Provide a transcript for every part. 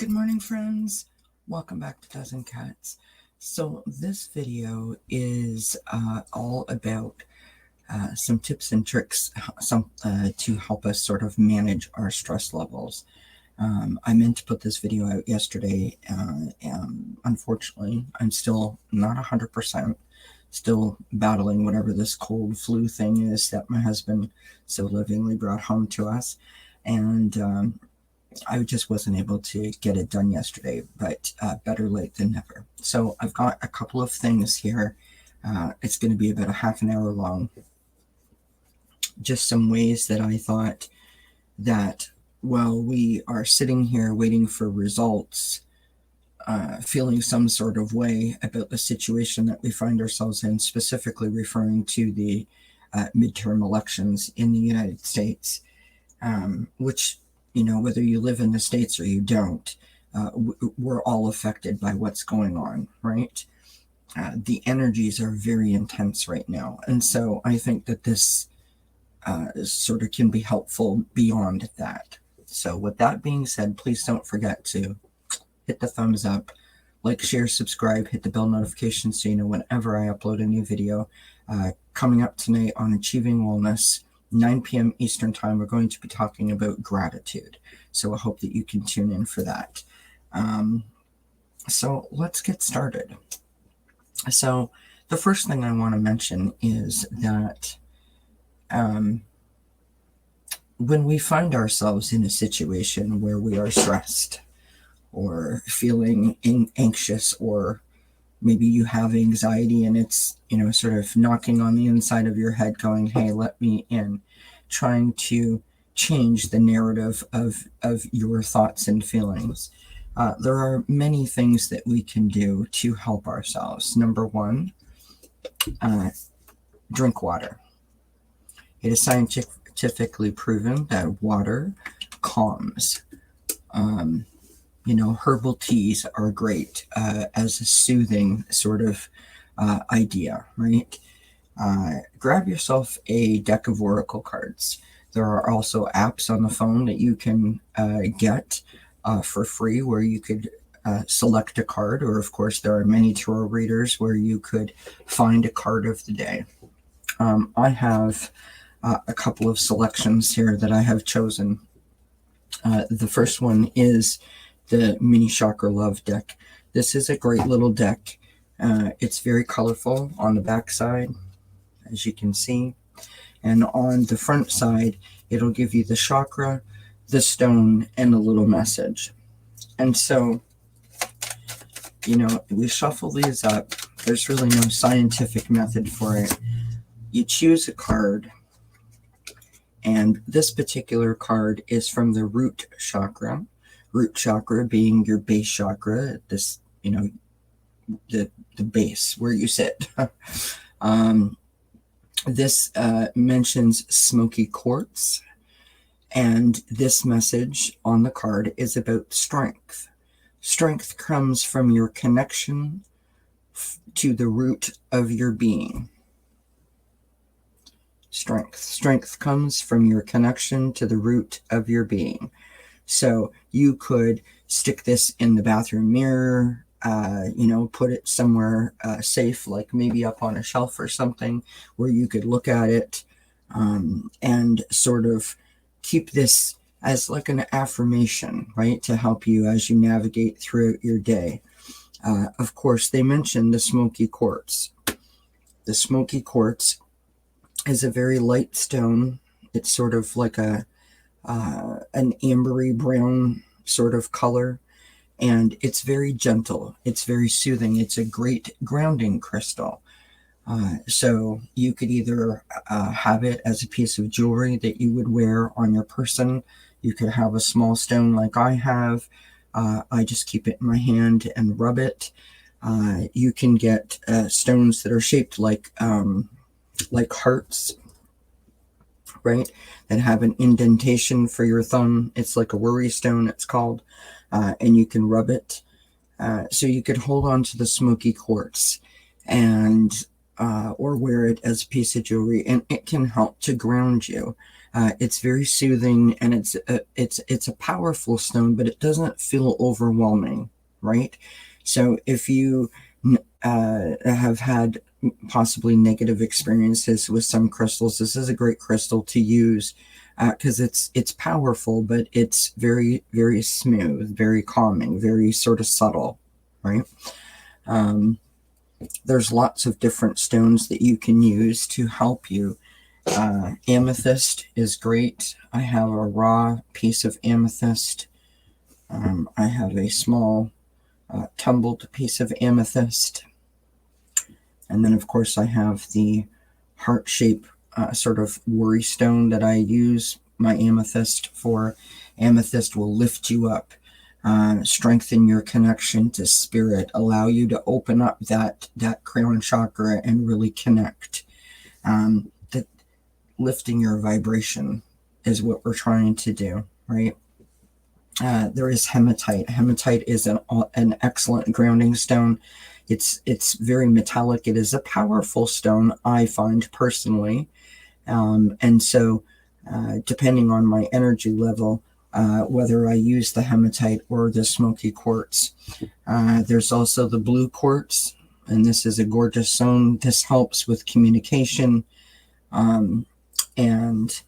Good morning, friends. Welcome back to Dozen Cats. So this video is all about some tips and tricks to help us sort of manage our stress levels. I meant to put this video out yesterday, and unfortunately, I'm still not 100%, still battling whatever this cold flu thing is that my husband so lovingly brought home to us. And I just wasn't able to get it done yesterday, but better late than never. So I've got a couple of things here. It's going to be about a half an hour long. Just some ways that I thought that while we are sitting here waiting for results, feeling some sort of way about the situation that we find ourselves in, specifically referring to the midterm elections in the United States, which, you know, whether you live in the States or you don't, we're all affected by what's going on, right? The energies are very intense right now. And so I think that this sort of can be helpful beyond that. So with that being said, please don't forget to hit the thumbs up, like, share, subscribe, hit the bell notification so you know whenever I upload a new video. Coming up tonight on Achieving Wellness, 9 p.m. Eastern Time, we're going to be talking about gratitude. So I hope that you can tune in for that. So let's get started. So the first thing I want to mention is that when we find ourselves in a situation where we are stressed or feeling anxious, or maybe you have anxiety and it's, you know, sort of knocking on the inside of your head going, hey, let me in, trying to change the narrative of your thoughts and feelings. There are many things that we can do to help ourselves. Number one, drink water. It is scientifically proven that water calms. You know, herbal teas are great as a soothing sort of idea, right? Grab yourself a deck of oracle cards. There are also apps on the phone that you can get for free where you could select a card, or of course there are many tarot readers where you could find a card of the day. I have a couple of selections here that I have chosen. The first one is the Mini Chakra Love deck. This is a great little deck. It's very colorful on the back side, as you can see. And on the front side, it'll give you the chakra, the stone, and a little message. And so, you know, we shuffle these up. There's really no scientific method for it. You choose a card, and this particular card is from the root chakra. Root chakra being your base chakra, this, you know, the base where you sit. This mentions smoky quartz, and this message on the card is about strength. Strength comes from your connection to the root of your being. Strength comes from your connection to the root of your being. So you could stick this in the bathroom mirror, you know, put it somewhere safe, like maybe up on a shelf or something where you could look at it and sort of keep this as like an affirmation, right, to help you as you navigate throughout your day. Of course, they mentioned the smoky quartz. The smoky quartz is a very light stone. It's sort of like an ambery brown sort of color, and it's very gentle. It's very soothing. It's a great grounding crystal. So you could either have it as a piece of jewelry that you would wear on your person. You could have a small stone like I have. I just keep it in my hand and rub it. You can get stones that are shaped like hearts, right, that have an indentation for your thumb. It's like a worry stone, it's called, and you can rub it. So you could hold on to the smoky quartz and or wear it as a piece of jewelry, and it can help to ground you. It's very soothing, and it's a powerful stone, but it doesn't feel overwhelming, right? So if you have had possibly negative experiences with some crystals, this is a great crystal to use, because it's powerful, but it's very, very smooth, very calming, very sort of subtle, right? There's lots of different stones that you can use to help you. Amethyst is great. I have a raw piece of amethyst. I have a small tumbled piece of amethyst. And then, of course, I have the heart-shaped sort of worry stone that I use my amethyst for. Amethyst will lift you up, strengthen your connection to spirit, allow you to open up that crown chakra and really connect. That lifting your vibration is what we're trying to do, right? There is hematite. Hematite is an excellent grounding stone. It's very metallic. It is a powerful stone, I find personally. And so depending on my energy level, whether I use the hematite or the smoky quartz. There's also the blue quartz, and this is a gorgeous stone. This helps with communication and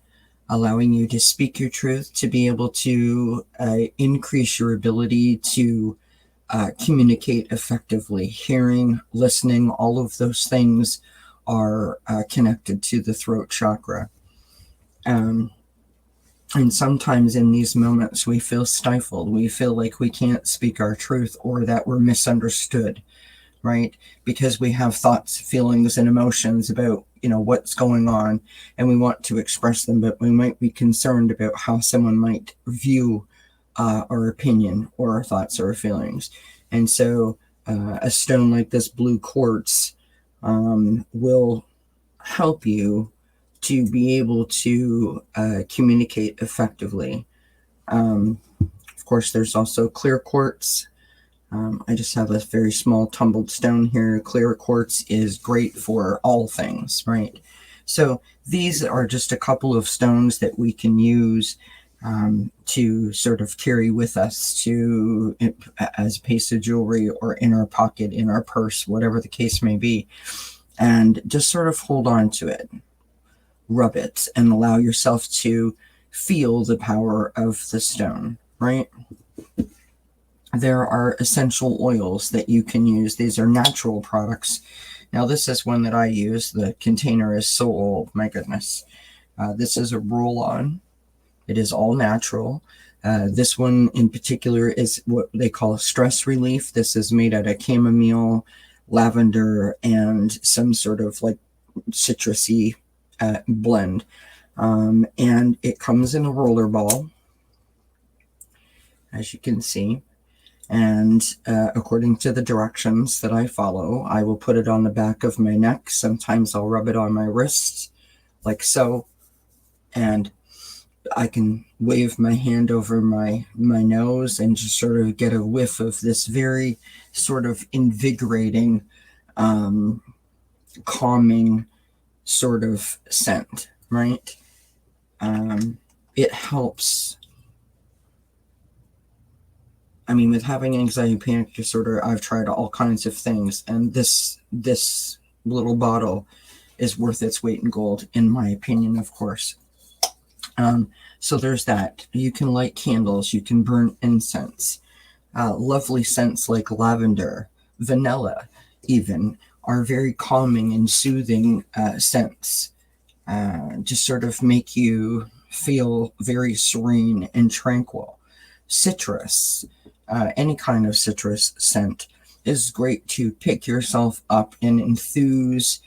allowing you to speak your truth, to be able to increase your ability to communicate effectively. Hearing, listening, all of those things are connected to the throat chakra. And sometimes in these moments, we feel stifled. We feel like we can't speak our truth, or that we're misunderstood, right? Because we have thoughts, feelings, and emotions about, what's going on, and we want to express them, but we might be concerned about how someone might view our opinion or our thoughts or our feelings. And so a stone like this blue quartz will help you to be able to communicate effectively. Of course, there's also clear quartz. I just have a very small tumbled stone here. Clear quartz is great for all things, right? So these are just a couple of stones that we can use to sort of carry with us as a piece of jewelry, or in our pocket, in our purse, whatever the case may be, and just sort of hold on to it, rub it, and allow yourself to feel the power of the stone, right? There are essential oils that you can use. These are natural products. Now, this is one that I use. The container is so old, my goodness. This is a roll-on. It is all natural. This one in particular is what they call stress relief. This is made out of chamomile, lavender, and some sort of like citrusy blend. And it comes in a roller ball, as you can see. And according to the directions that I follow, I will put it on the back of my neck. Sometimes I'll rub it on my wrists, like so. And I can wave my hand over my nose and just sort of get a whiff of this very sort of invigorating, calming sort of scent, right? It helps. I mean, with having anxiety, panic disorder, I've tried all kinds of things, and this little bottle is worth its weight in gold, in my opinion, of course. So there's that. You can light candles, you can burn incense. Lovely scents like lavender, vanilla even, are very calming and soothing scents. Just sort of make you feel very serene and tranquil. Citrus, any kind of citrus scent is great to pick yourself up and infuse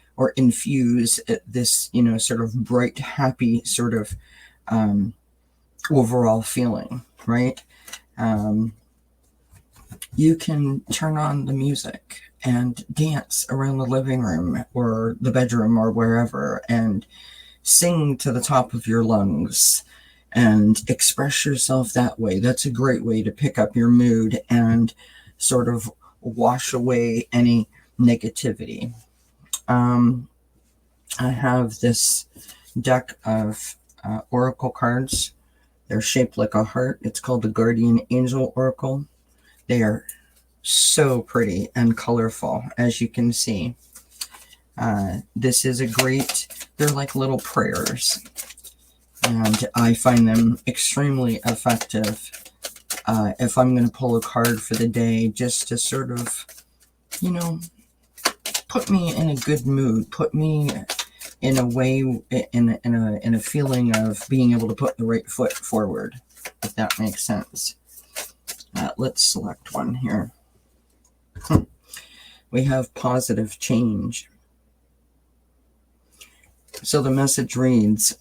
this, sort of bright, happy sort of overall feeling, right? You can turn on the music and dance around the living room or the bedroom or wherever, and sing to the top of your lungs and express yourself that way. That's a great way to pick up your mood and sort of wash away any negativity. I have this deck of oracle cards. They're shaped like a heart. It's called the Guardian Angel Oracle. They are so pretty and colorful, as you can see. This is a great, they're like little prayers, and I find them extremely effective if I'm going to pull a card for the day, just to sort of, you know, put me in a good mood, put me in a way, in a feeling of being able to put the right foot forward, if that makes sense. Let's select one here. We have positive change. So the message reads,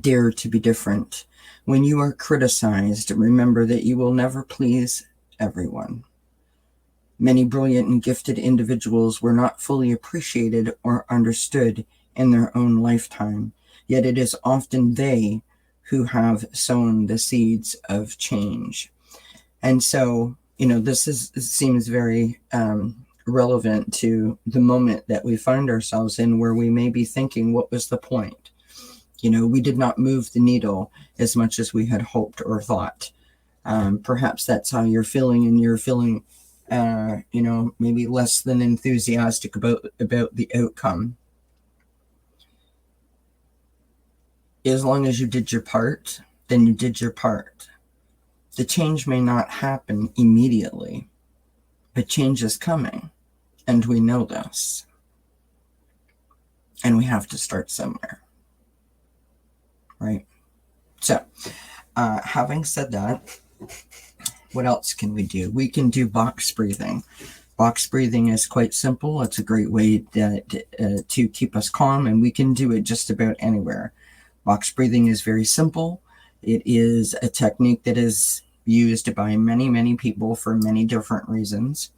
dare to be different. When you are criticized, remember that you will never please everyone. Many brilliant and gifted individuals were not fully appreciated or understood in their own lifetime, yet it is often they who have sown the seeds of change. And so, you know, this seems very relevant to the moment that we find ourselves in, where we may be thinking, what was the point? You know, we did not move the needle as much as we had hoped or thought. Perhaps that's how you're feeling, and you're feeling, you know, maybe less than enthusiastic about the outcome. As long as you did your part, then you did your part. The change may not happen immediately, but change is coming, and we know this. And we have to start somewhere, right? So, having said that, what else can we do? We can do box breathing. Box breathing is quite simple. It's a great way to keep us calm, and we can do it just about anywhere. Box breathing is very simple. It is a technique that is used by many, many people for many different reasons.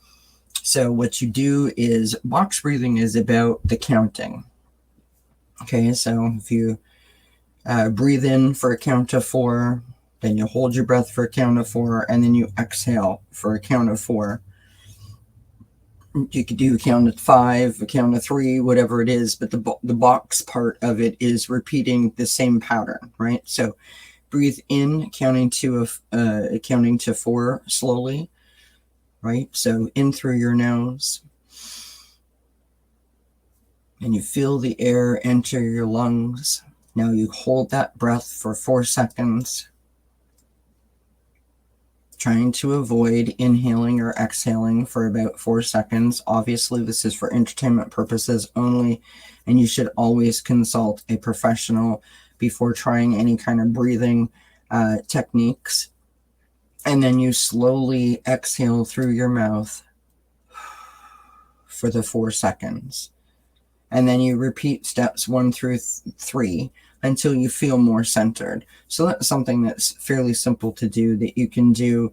So what you do is, box breathing is about the counting. Okay, so if you breathe in for a count of 4, then you hold your breath for a count of 4, and then you exhale for a count of 4. You could do a count of 5, a count of 3, whatever it is, but the box part of it is repeating the same pattern, right? So breathe in, counting to 4 slowly, right? So in through your nose, and you feel the air enter your lungs. Now you hold that breath for 4 seconds, trying to avoid inhaling or exhaling for about 4 seconds. Obviously, this is for entertainment purposes only, and you should always consult a professional before trying any kind of breathing techniques. And then you slowly exhale through your mouth for the 4 seconds. And then you repeat steps 1 through 3 until you feel more centered. So that's something that's fairly simple to do, that you can do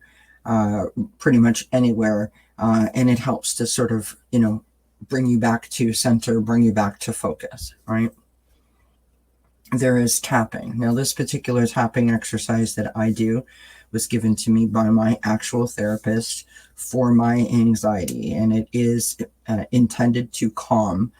pretty much anywhere. And it helps to sort of, you know, bring you back to center, bring you back to focus, right? There is tapping. Now, this particular tapping exercise that I do was given to me by my actual therapist for my anxiety, and it is intended to calm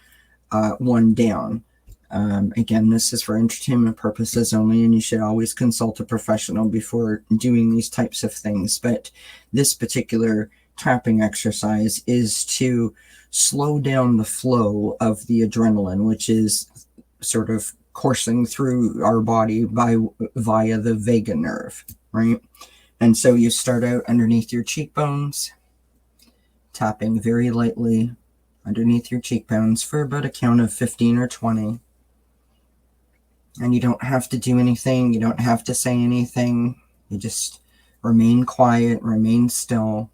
one down. Again, this is for entertainment purposes only, and you should always consult a professional before doing these types of things. But this particular tapping exercise is to slow down the flow of the adrenaline, which is sort of coursing through our body via the vagus nerve, right? And so you start out underneath your cheekbones, tapping very lightly underneath your cheekbones for about a count of 15 or 20. And you don't have to do anything. You don't have to say anything. You just remain quiet, remain still.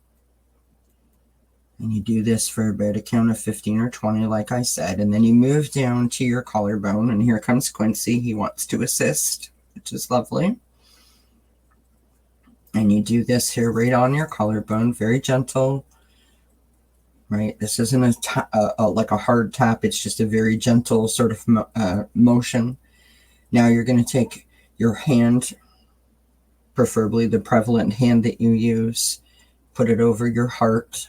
And you do this for about a count of 15 or 20, like I said. And then you move down to your collarbone. And here comes Quincy. He wants to assist, which is lovely. And you do this here right on your collarbone, very gentle. Right? This isn't like a hard tap. It's just a very gentle sort of motion. Now you're going to take your hand, preferably the prevalent hand that you use, put it over your heart.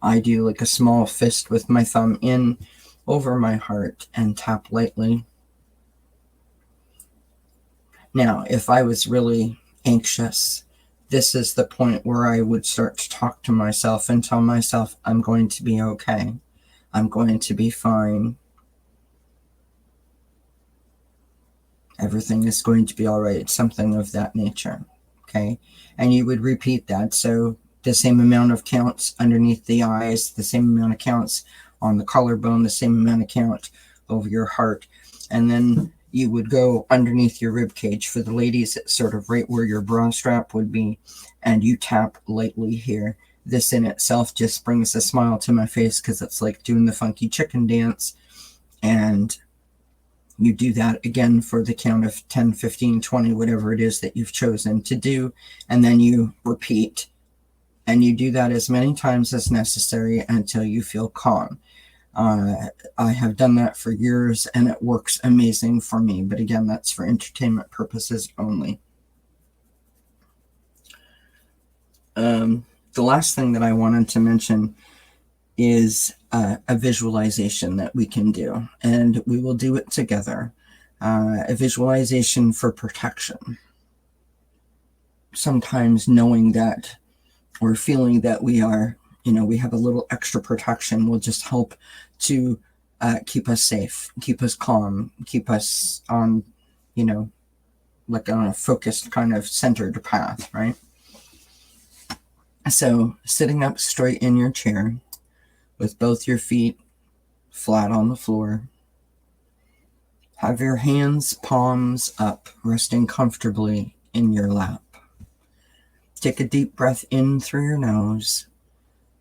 I do like a small fist with my thumb in over my heart and tap lightly. Now, if I was really anxious, this is the point where I would start to talk to myself and tell myself, I'm going to be okay. I'm going to be fine. Everything is going to be all right. Something of that nature. Okay. And you would repeat that. So the same amount of counts underneath the eyes, the same amount of counts on the collarbone, the same amount of count over your heart. And then you would go underneath your rib cage. For the ladies, it's sort of right where your bra strap would be. And you tap lightly here. This in itself just brings a smile to my face because it's like doing the funky chicken dance. And you do that again for the count of 10, 15, 20, whatever it is that you've chosen to do. And then you repeat. And you do that as many times as necessary until you feel calm. I have done that for years and it works amazing for me. But again, that's for entertainment purposes only. The last thing that I wanted to mention is a visualization that we can do, and we will do it together. A visualization for protection. Sometimes knowing that or feeling that we are, we have a little extra protection will just help to keep us safe, keep us calm, keep us on, like on a focused kind of centered path, right? So sitting up straight in your chair with both your feet flat on the floor, have your hands palms up, resting comfortably in your lap. Take a deep breath in through your nose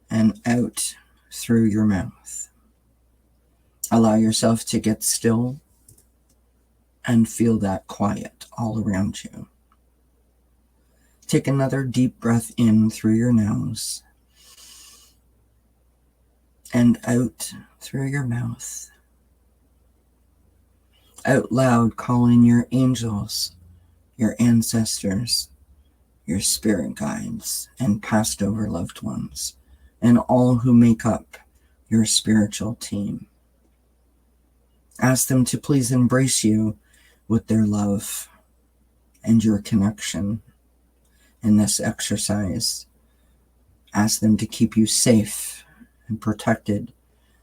and out through your mouth. Allow yourself to get still and feel that quiet all around you. Take another deep breath in through your nose and out through your mouth. Out loud, call in your angels, your ancestors, your spirit guides, and passed over loved ones, and all who make up your spiritual team. Ask them to please embrace you with their love and your connection in this exercise. Ask them to keep you safe and protected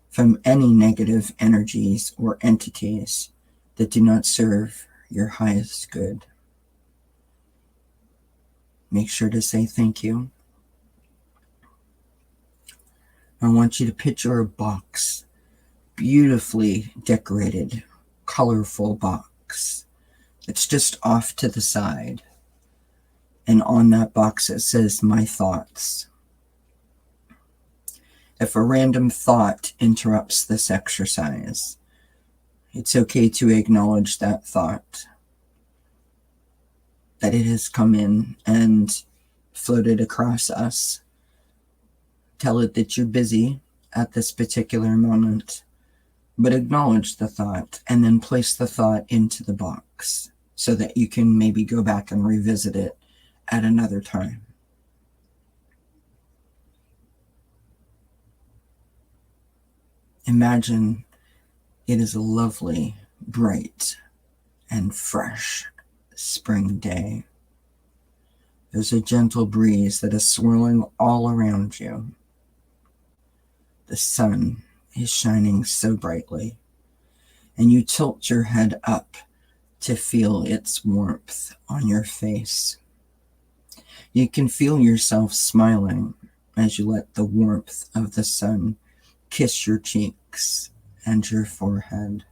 from any negative energies or entities that do not serve your highest good. Make sure to say thank you. I want you to picture a box, beautifully decorated, colorful box. It's just off to the side. And on that box it says, my thoughts. If a random thought interrupts this exercise, it's okay to acknowledge that thought, that it has come in and floated across us. Tell it that you're busy at this particular moment, but acknowledge the thought and then place the thought into the box so that you can maybe go back and revisit it at another time. Imagine it is a lovely, bright, and fresh spring day. There's a gentle breeze that is swirling all around you. The sun is shining so brightly, and you tilt your head up to feel its warmth on your face. You can feel yourself smiling as you let the warmth of the sun kiss your cheeks and your forehead.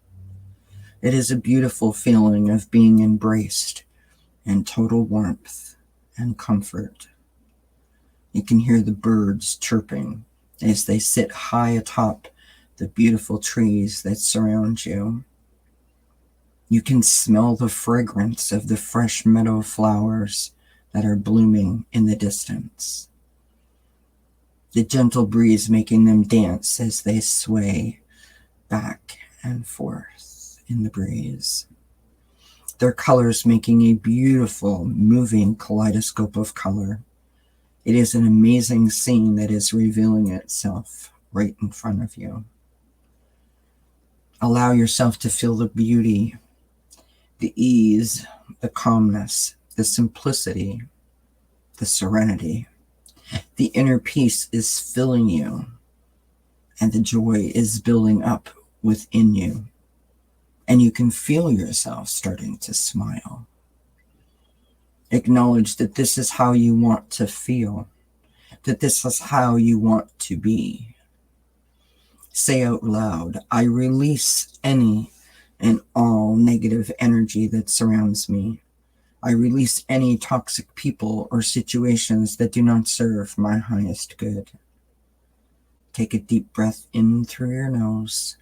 It is a beautiful feeling of being embraced in total warmth and comfort. You can hear the birds chirping as they sit high atop the beautiful trees that surround you. You can smell the fragrance of the fresh meadow flowers that are blooming in the distance. The gentle breeze making them dance as they sway back and forth in the breeze. Their colors making a beautiful, moving kaleidoscope of color. It is an amazing scene that is revealing itself right in front of you. Allow yourself to feel the beauty the ease, the calmness, the simplicity, the serenity. The inner peace is filling you, and the joy is building up within you. And you can feel yourself starting to smile. Acknowledge that this is how you want to feel, that this is how you want to be. Say out loud, I release any and all negative energy that surrounds me. I release any toxic people or situations that do not serve my highest good. Take a deep breath in through your nose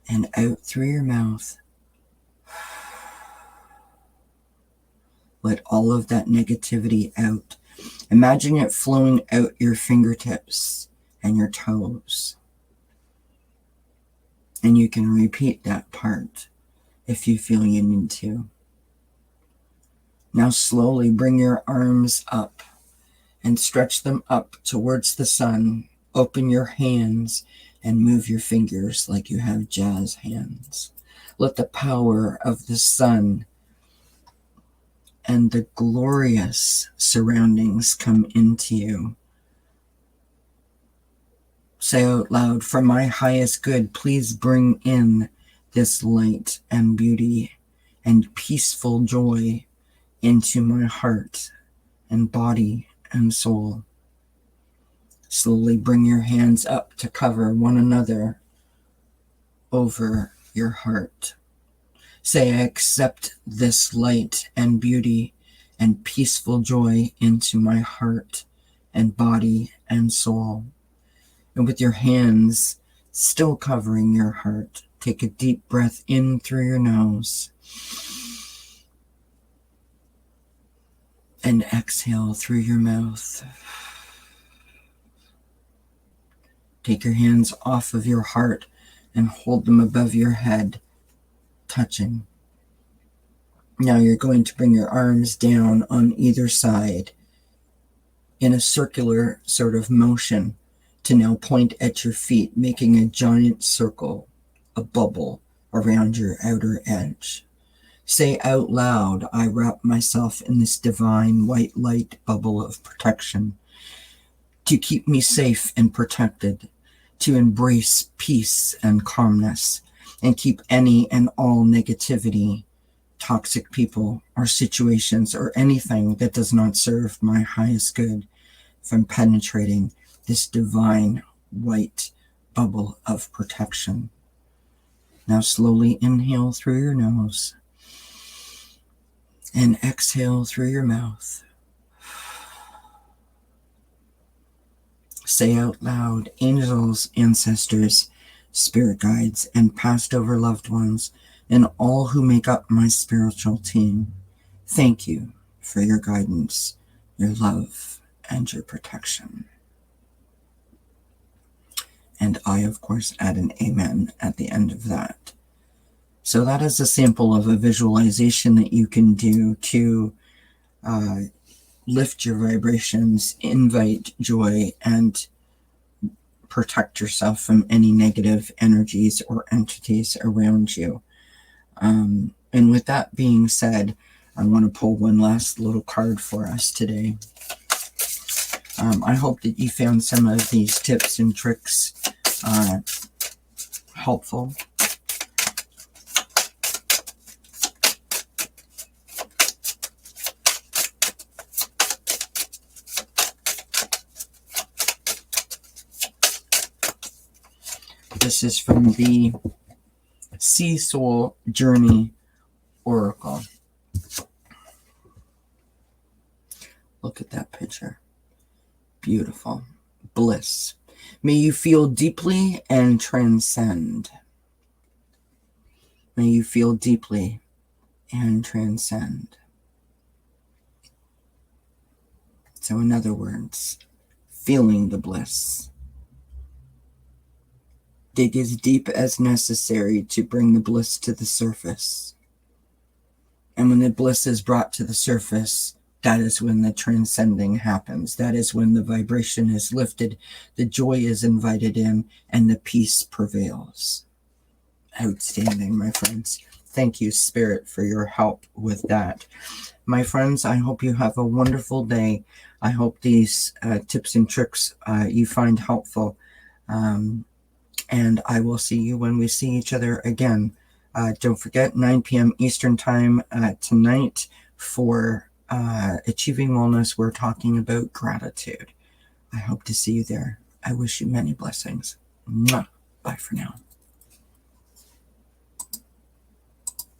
and out through your mouth. Let all of that negativity out. Imagine it flowing out your fingertips and your toes. And you can repeat that part if you feel you need to. Now slowly bring your arms up and stretch them up towards the sun. Open your hands and move your fingers like you have jazz hands. Let the power of the sun and the glorious surroundings come into you. Say out loud, for my highest good, please bring in this light and beauty and peaceful joy into my heart and body and soul. Slowly bring your hands up to cover one another over your heart. Say, I accept this light and beauty and peaceful joy into my heart and body and soul. And with your hands still covering your heart, take a deep breath in through your nose and exhale through your mouth. Take your hands off of your heart and hold them above your head, touching. Now you're going to bring your arms down on either side in a circular sort of motion to now point at your feet, making a giant circle, a bubble around your outer edge. Say out loud, I wrap myself in this divine white light bubble of protection to keep me safe and protected, to embrace peace and calmness, and keep any and all negativity, toxic people or situations or anything that does not serve my highest good from penetrating this divine white bubble of protection. Now slowly inhale through your nose and exhale through your mouth. Say out loud, angels, ancestors, spirit guides, and passed over loved ones, and all who make up my spiritual team, thank you for your guidance, your love, and your protection. And I, of course, add an amen at the end of that. So that is a sample of a visualization that you can do to lift your vibrations, invite joy, and protect yourself from any negative energies or entities around you. And with that being said, I want to pull one last little card for us today. I hope that you found some of these tips and tricks helpful. This is from the Sea Soul Journey Oracle. Look at that picture. Beautiful. Bliss. May you feel deeply and transcend. May you feel deeply and transcend. So in other words, feeling the bliss. Dig as deep as necessary to bring the bliss to the surface. And when the bliss is brought to the surface, that is when the transcending happens. That is when the vibration is lifted, the joy is invited in, and the peace prevails. Outstanding, my friends. Thank you, Spirit, for your help with that. My friends, I hope you have a wonderful day. I hope these tips and tricks you find helpful. And I will see you when we see each other again. Don't forget, 9 p.m. Eastern Time tonight for Achieving Wellness. We're talking about gratitude. I hope to see you there. I wish you many blessings. Mwah. Bye for now.